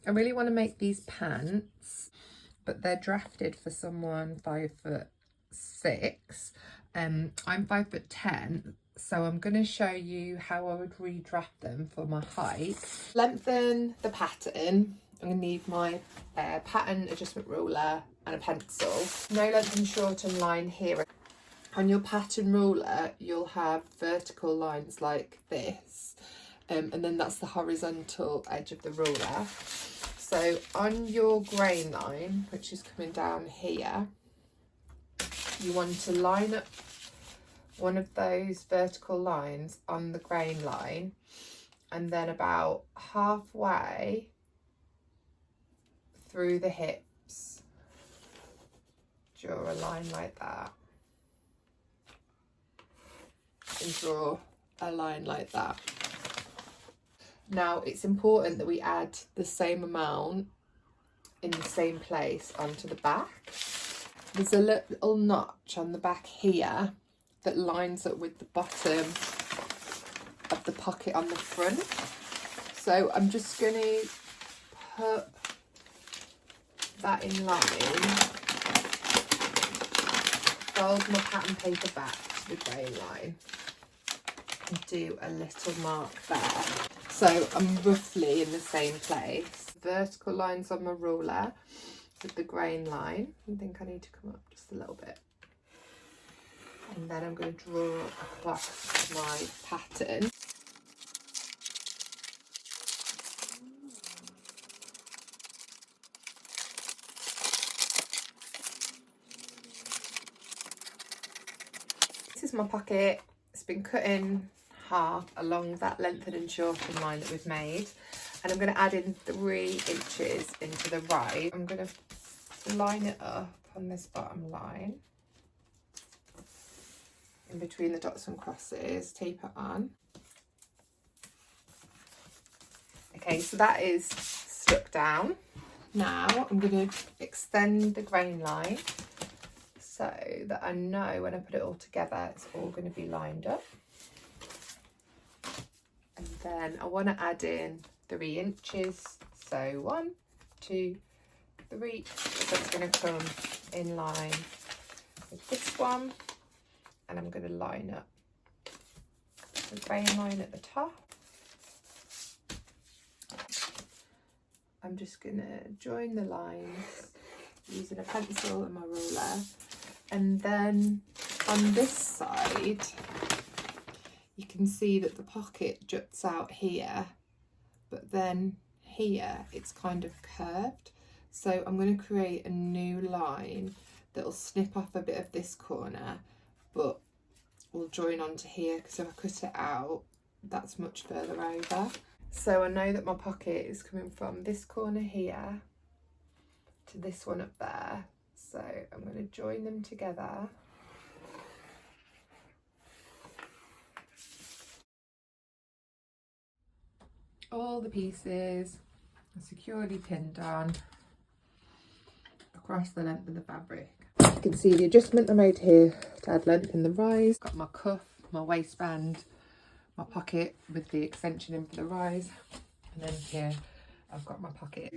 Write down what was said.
I really want to make these pants, but they're drafted for someone 5'6". I'm 5'10", so I'm going to show you how I would redraft them for my height. Lengthen the pattern. I'm going to need my pattern adjustment ruler and a pencil. No lengthen, shorten line here. On your pattern ruler, you'll have vertical lines like this, and then that's the horizontal edge of the ruler. So on your grain line, which is coming down here, you want to line up one of those vertical lines on the grain line, and then about halfway through the hips, draw a line like that, and draw a line like that. Now it's important that we add the same amount in the same place onto the back. There's a little notch on the back here that lines up with the bottom of the pocket on the front. So I'm just going to put that in line, fold my pattern paper back to the grain line and do a little mark there. So I'm roughly in the same place. Vertical lines on my ruler with the grain line. I think I need to come up just a little bit. And then I'm going to draw across my pattern. This is my pocket. It's been cut in half along that lengthen and shorten line that we've made. And I'm going to add in 3 inches into the right. I'm going to line it up on this bottom line, in between the dots and crosses, tape it on. Okay, so that is stuck down. Now I'm going to extend the grain line so that I know when I put it all together it's all going to be lined up. And then I want to add in 3 inches, so 1, 2, 3. So it's going to come in line with this one, and I'm going to line up the grain line at the top. I'm just going to join the lines using a pencil and my ruler, and then on this side you can see that the pocket juts out here, but then here it's kind of curved. So I'm going to create a new line that will snip off a bit of this corner, but will join onto here, because if I cut it out, that's much further over. So I know that my pocket is coming from this corner here to this one up there. So I'm going to join them together. All the pieces are securely pinned on across the length of the fabric. You can see the adjustment I made here to add length in the rise. Got my cuff, my waistband, my pocket with the extension in for the rise, and then here I've got my pocket.